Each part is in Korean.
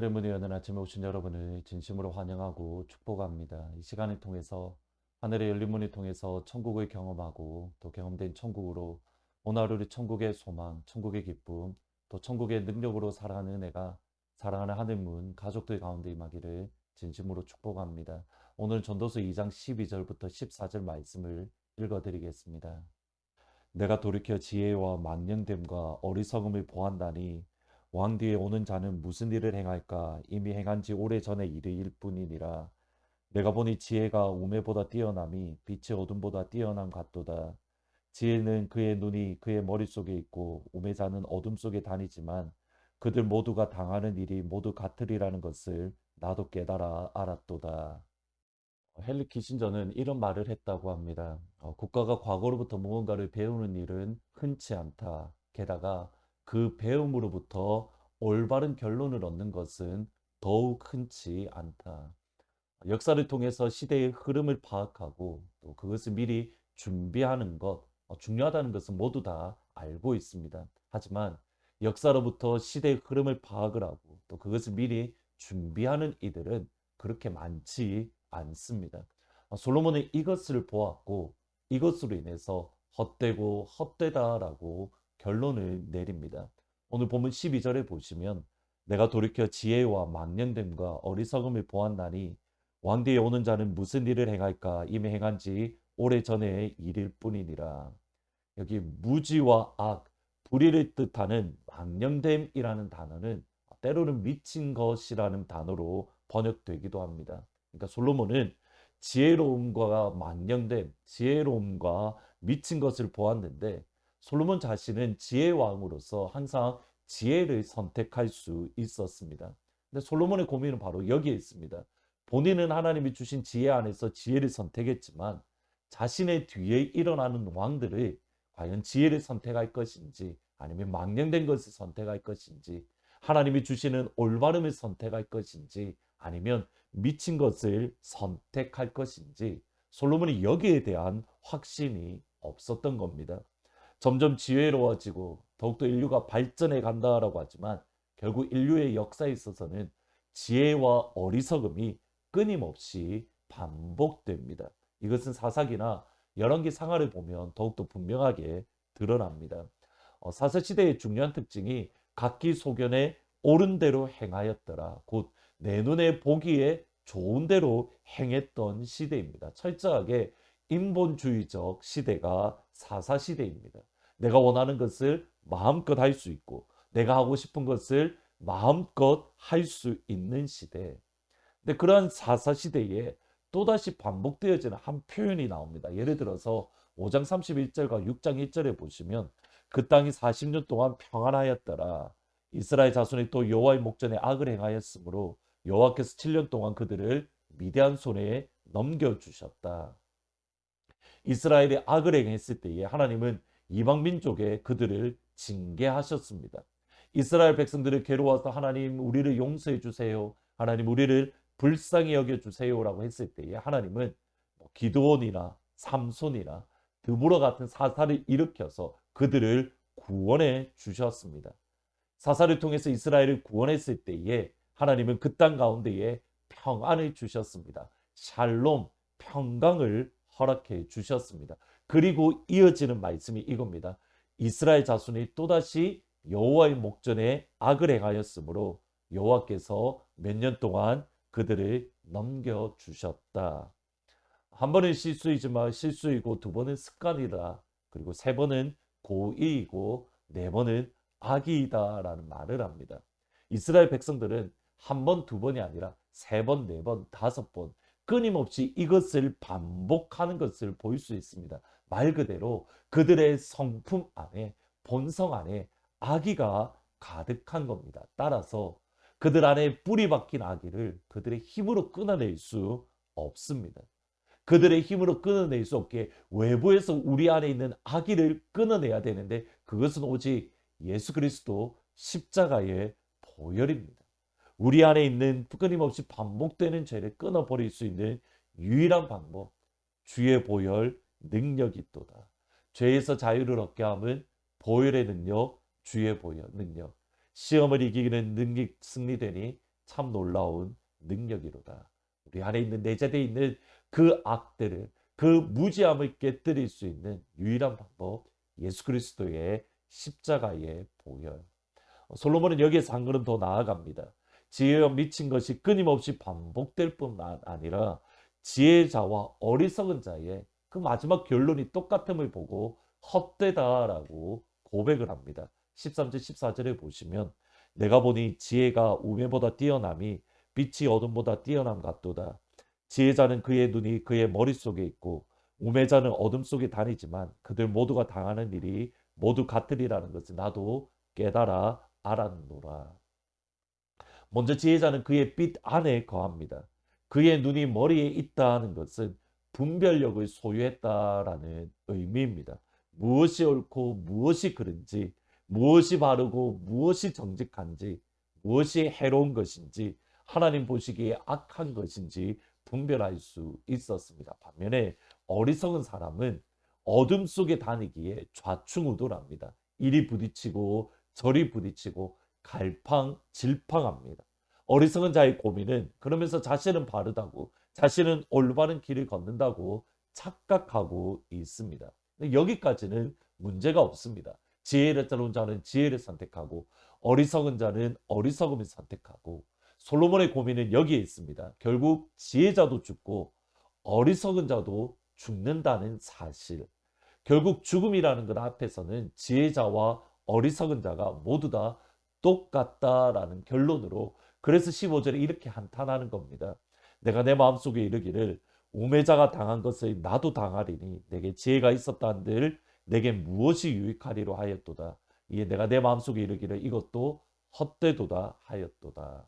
하늘의 문을 여는 아침에 오신 여러분을 진심으로 환영하고 축복합니다. 이 시간을 통해서 하늘의 열린 문을 통해서 천국을 경험하고 또 경험된 천국으로 오늘 하루를 천국의 소망, 천국의 기쁨, 또 천국의 능력으로 살아가는 은혜가 사랑하는 하늘문 가족들 가운데 임하기를 진심으로 축복합니다. 오늘 전도서 2장 12절부터 14절 말씀을 읽어드리겠습니다. 내가 돌이켜 지혜와 망령됨과 어리석음을 보았나니 왕 뒤에 오는 자는 무슨 일을 행할까 이미 행한 지 오래전의 일일 뿐이니라. 내가 보니 지혜가 우매보다 뛰어남이 빛의 어둠보다 뛰어남 같도다. 지혜는 그의 눈이 그의 머릿속에 있고 우매자는 어둠 속에 다니지만 그들 모두가 당하는 일이 모두 같으리라는 것을 나도 깨달아 알았도다. 헨리 키신저는 이런 말을 했다고 합니다. 국가가 과거로부터 무언가를 배우는 일은 흔치 않다. 게다가 그 배움으로부터 올바른 결론을 얻는 것은 더욱 흔치 않다. 역사를 통해서 시대의 흐름을 파악하고 또 그것을 미리 준비하는 것, 중요하다는 것은 모두 다 알고 있습니다. 하지만 역사로부터 시대의 흐름을 파악을 하고 또 그것을 미리 준비하는 이들은 그렇게 많지 않습니다. 솔로몬은 이것을 보았고 이것으로 인해서 헛되고 헛되다라고 결론을 내립니다. 오늘 본문 12절에 보시면 내가 돌이켜 지혜와 망령됨과 어리석음을 보았나니 왕 뒤에 오는 자는 무슨 일을 행할까 이미 행한 지 오래전의 일일 뿐이니라. 여기 무지와 악, 불의를 뜻하는 망령됨이라는 단어는 때로는 미친 것이라는 단어로 번역되기도 합니다. 그러니까 솔로몬은 지혜로움과 망령됨, 지혜로움과 미친 것을 보았는데 솔로몬 자신은 지혜왕으로서 항상 지혜를 선택할 수 있었습니다. 근데 솔로몬의 고민은 바로 여기에 있습니다. 본인은 하나님이 주신 지혜 안에서 지혜를 선택했지만 자신의 뒤에 일어나는 왕들을 과연 지혜를 선택할 것인지 아니면 망령된 것을 선택할 것인지 하나님이 주시는 올바름을 선택할 것인지 아니면 미친 것을 선택할 것인지 솔로몬이 여기에 대한 확신이 없었던 겁니다. 점점 지혜로워지고 더욱더 인류가 발전해 간다라고 하지만 결국 인류의 역사에 있어서는 지혜와 어리석음이 끊임없이 반복됩니다. 이것은 사사기나 열왕기 상하를 보면 더욱더 분명하게 드러납니다. 사사시대의 중요한 특징이 각기 소견에 옳은 대로 행하였더라. 곧 내 눈에 보기에 좋은 대로 행했던 시대입니다. 철저하게 인본주의적 시대가 사사시대입니다. 내가 원하는 것을 마음껏 할 수 있고 내가 하고 싶은 것을 마음껏 할 수 있는 시대. 근데 그러한 사사시대에 또다시 반복되어지는 한 표현이 나옵니다. 예를 들어서 5장 31절과 6장 1절에 보시면 그 땅이 40년 동안 평안하였더라. 이스라엘 자손이 또 여호와의 목전에 악을 행하였으므로 여호와께서 7년 동안 그들을 미디안 손에 넘겨주셨다. 이스라엘이 악을 행했을 때에 하나님은 이방 민족에 그들을 징계하셨습니다. 이스라엘 백성들을 괴로워서 하나님 우리를 용서해 주세요. 하나님 우리를 불쌍히 여겨 주세요라고 했을 때에 하나님은 기드온이나 삼손이나 드보라 같은 사사를 일으켜서 그들을 구원해 주셨습니다. 사사를 통해서 이스라엘을 구원했을 때에 하나님은 그 땅 가운데에 평안을 주셨습니다. 샬롬, 평강을 허락해 주셨습니다. 그리고 이어지는 말씀이 이겁니다. 이스라엘 자손이 또다시 여호와의 목전에 악을 행하였으므로 여호와께서 몇 년 동안 그들을 넘겨주셨다. 한 번은 실수이지만 실수이고 두 번은 습관이다. 그리고 세 번은 고의이고 네 번은 악이다라는 말을 합니다. 이스라엘 백성들은 한 번, 두 번이 아니라 세 번, 네 번, 다섯 번 끊임없이 이것을 반복하는 것을 볼 수 있습니다. 말 그대로 그들의 성품 안에 본성 안에 악의가 가득한 겁니다. 따라서 그들 안에 뿌리 박힌 악의를 그들의 힘으로 끊어낼 수 없습니다. 그들의 힘으로 끊어낼 수 없게 외부에서 우리 안에 있는 악의를 끊어내야 되는데 그것은 오직 예수 그리스도 십자가의 보혈입니다. 우리 안에 있는 끊임없이 반복되는 죄를 끊어버릴 수 있는 유일한 방법, 주의 보혈 능력이 있도다. 죄에서 자유를 얻게 함은 보혈의 능력, 주의 보혈 능력. 시험을 이기는 능력 승리되니 참 놀라운 능력이로다. 우리 안에 있는 내재되어 있는 그 악들을, 그 무지함을 깨뜨릴 수 있는 유일한 방법, 예수 그리스도의 십자가의 보혈. 솔로몬은 여기에서 한 걸음 더 나아갑니다. 지혜와 미친 것이 끊임없이 반복될 뿐만 아니라 지혜자와 어리석은 자의 그 마지막 결론이 똑같음을 보고 헛되다라고 고백을 합니다. 13절 14절에 보시면 내가 보니 지혜가 우매보다 뛰어남이 빛이 어둠보다 뛰어남 같도다. 지혜자는 그의 눈이 그의 머릿속에 있고 우매자는 어둠 속에 다니지만 그들 모두가 당하는 일이 모두 같으리라는 것을 나도 깨달아 알았노라. 먼저 지혜자는 그의 빛 안에 거합니다. 그의 눈이 머리에 있다는 것은 분별력을 소유했다라는 의미입니다. 무엇이 옳고 무엇이 그른지, 무엇이 바르고 무엇이 정직한지, 무엇이 해로운 것인지, 하나님 보시기에 악한 것인지 분별할 수 있었습니다. 반면에 어리석은 사람은 어둠 속에 다니기에 좌충우돌합니다. 이리 부딪히고 저리 부딪히고 갈팡질팡합니다. 어리석은 자의 고민은 그러면서 자신은 바르다고, 자신은 올바른 길을 걷는다고 착각하고 있습니다. 여기까지는 문제가 없습니다. 지혜를 따르는 자는 지혜를 선택하고 어리석은 자는 어리석음을 선택하고, 솔로몬의 고민은 여기에 있습니다. 결국 지혜자도 죽고 어리석은 자도 죽는다는 사실. 결국 죽음이라는 것 앞에서는 지혜자와 어리석은 자가 모두 다 똑같다라는 결론으로, 그래서 15절에 이렇게 한탄하는 겁니다. 내가 내 마음속에 이르기를 우매자가 당한 것을 나도 당하리니 내게 지혜가 있었다 한들 내게 무엇이 유익하리로 하였도다. 이에 내가 내 마음속에 이르기를 이것도 헛되도다 하였도다.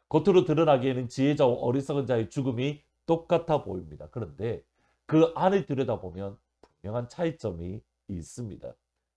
겉으로 드러나기에는 지혜자와 어리석은 자의 죽음이 똑같아 보입니다. 그런데 그 안을 들여다보면 분명한 차이점이 있습니다.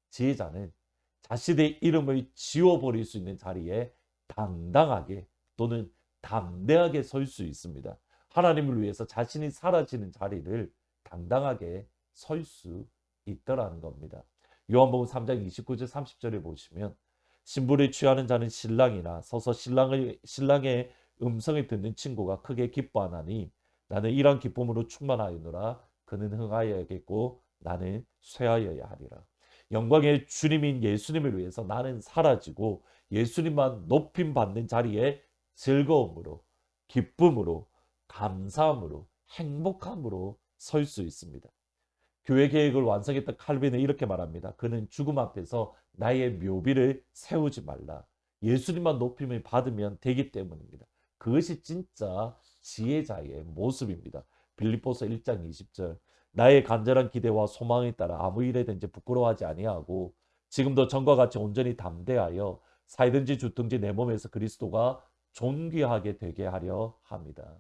지혜자는 자신의 이름을 지워버릴 수 있는 자리에 당당하게 또는 담대하게 설 수 있습니다. 하나님을 위해서 자신이 사라지는 자리를 당당하게 설 수 있더라는 겁니다. 요한복음 3장 29절 30절에 보시면 신부를 취하는 자는 신랑이나 서서 신랑의 음성을 듣는 친구가 크게 기뻐하나니 나는 이런 기쁨으로 충만하였노라. 그는 흥하여야겠고 나는 쇠하여야 하리라. 영광의 주님인 예수님을 위해서 나는 사라지고 예수님만 높임 받는 자리에 즐거움으로, 기쁨으로, 감사함으로, 행복함으로 설 수 있습니다. 교회 계획을 완성했던 칼빈은 이렇게 말합니다. 그는 죽음 앞에서 나의 묘비를 세우지 말라. 예수님만 높임을 받으면 되기 때문입니다. 그것이 진짜 지혜자의 모습입니다. 빌립보서 1장 20절 나의 간절한 기대와 소망에 따라 아무 일에든지 부끄러워하지 아니하고 지금도 전과 같이 온전히 담대하여 살든지 죽든지 내 몸에서 그리스도가 존귀하게 되게 하려 합니다.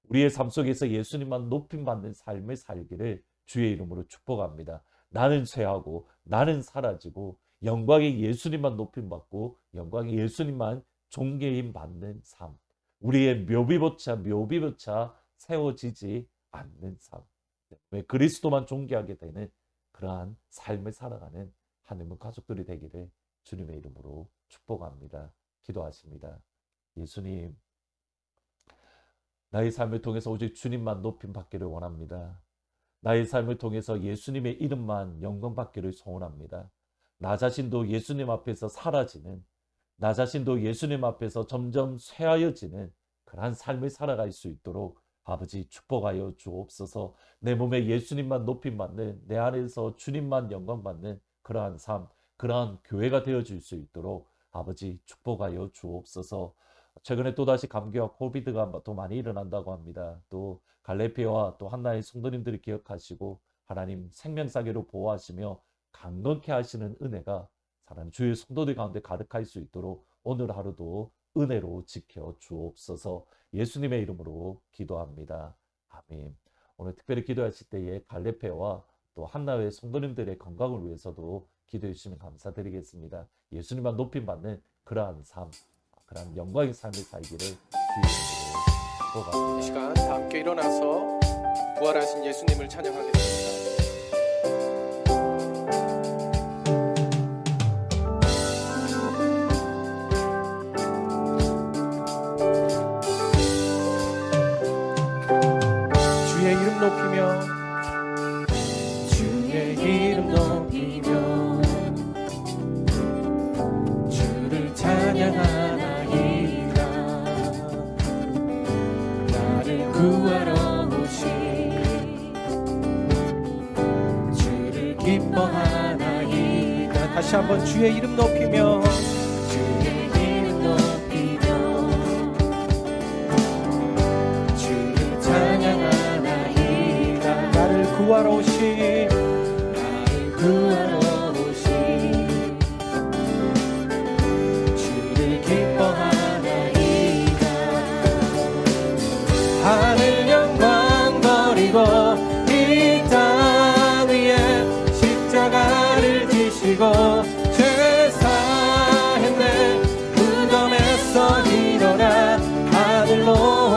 우리의 삶 속에서 예수님만 높임받는 삶을 살기를 주의 이름으로 축복합니다. 나는 쇠하고 나는 사라지고 영광의 예수님만 높임받고 영광의 예수님만 존귀임 받는 삶. 우리의 묘비조차 세워지지 않는 삶. 왜 그리스도만 존귀하게 되는 그러한 삶을 살아가는 하나님의 가족들이 되기를 주님의 이름으로 축복합니다. 기도하십니다. 예수님, 나의 삶을 통해서 오직 주님만 높임 받기를 원합니다. 나의 삶을 통해서 예수님의 이름만 영광 받기를 소원합니다. 나 자신도 예수님 앞에서 사라지는, 나 자신도 예수님 앞에서 점점 쇠하여지는 그러한 삶을 살아갈 수 있도록 아버지 축복하여 주옵소서. 내 몸에 예수님만 높임 받는, 내 안에서 주님만 영광 받는 그러한 삶, 그러한 교회가 되어줄 수 있도록 아버지 축복하여 주옵소서. 최근에 또다시 감기와 코비드가 또 많이 일어난다고 합니다. 또 갈레피와 또 한나의 성도님들을 기억하시고 하나님 생명사계로 보호하시며 강건케 하시는 은혜가 사랑하는 주의 성도들 가운데 가득할 수 있도록 오늘 하루도 은혜로 지켜 주옵소서. 예수님의 이름으로 기도합니다. 아멘. 오늘 특별히 기도하실 때에 갈레페와 또 한나의 성도님들의 건강을 위해서도 기도해 주시면 감사드리겠습니다. 예수님만 높임 받는 그러한 삶, 그러한 영광의 삶을 살기를 주의 이름으로 축복합니다. 이 시간 다 함께 일어나서 부활하신 예수님을 찬양하겠습니다. 주의 이름 높이며 주의 이름 높이며 주를 찬양하나이다. 나를 구하러 오신 주를 기뻐하나이다. 다시 한번 주의 이름 높이며 주의 이름 높이며 주를 찬양하나이다. 나를 구하러 오신 주를 기뻐하나이다. 하늘 영광 버리고 이 땅 위에 십자가를 지시고 죄 사했네. 무덤에서 일어나 하늘로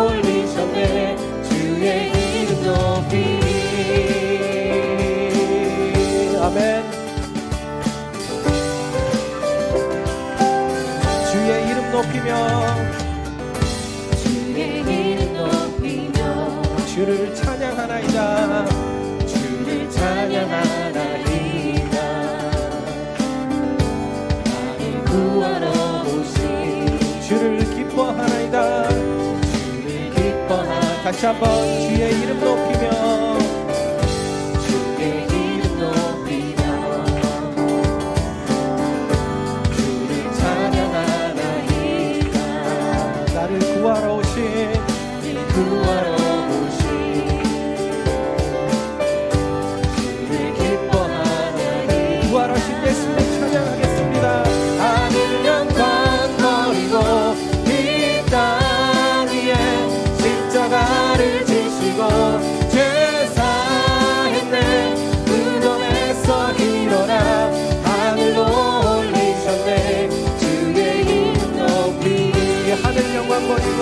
올리셨네. 주의 이름 높이리. 아멘. 주의 이름 높이며 주의 이름 높이며 주를 찬양하나이다. 주를 찬양하나이다. 나를 구하러 오신 주를 기뻐하나이다. 주를 기뻐하나. 다시 한번 주의 이름 높이며 주의 이름 높이며 주를 찬양하나이다. 나를 구하러 오신 구하러 오신 주를 기뻐하나이다. 구하러신 예수님 찬양하겠습니다. 하늘 영광 버리고 이 땅 위에 십자가를 지시고 죄 사했네. 무덤에서 일어나 하늘로 올리셨네. 주의 이름 높이. 하늘 영광 버리고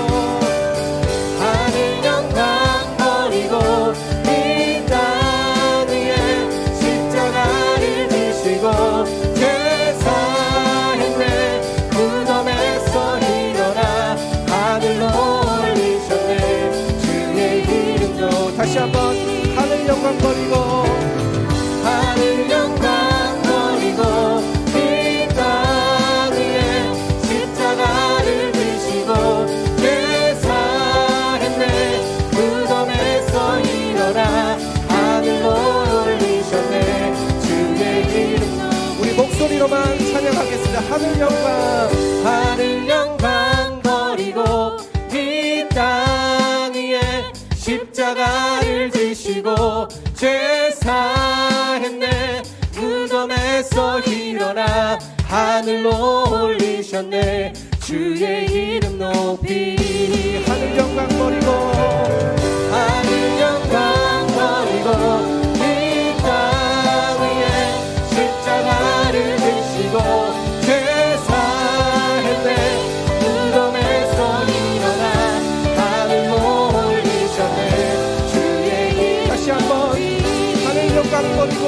하늘 영광 버리고 이 땅 위에 십자가를 지시고 죄 사했네. 무덤에서 일어나 하늘로 올리셨네. 주의 이름도. 다시 한번 하늘 영광 버리고 하늘 영광 버리고 이 땅 위에 십자가를 지시고 죄 사했네. 무덤에서 일어나 하늘로 올리셨네. 주의 이름. 우리 목소리로만 찬양하겠습니다. 하늘 영광 버리고 이 땅 위에 십자가를 지시고 죄 사했네. 무덤에서 일어나 하늘로 올리셨네. 주의 이름 높이. 하늘 영광 버리고 하늘 영광 버리고 이 땅 위에 십자가를 지시고 죄 사했네. 무덤에서 일어나 하늘로 올리셨네. 주의 이름. 다시 한번 하늘 영광 버리고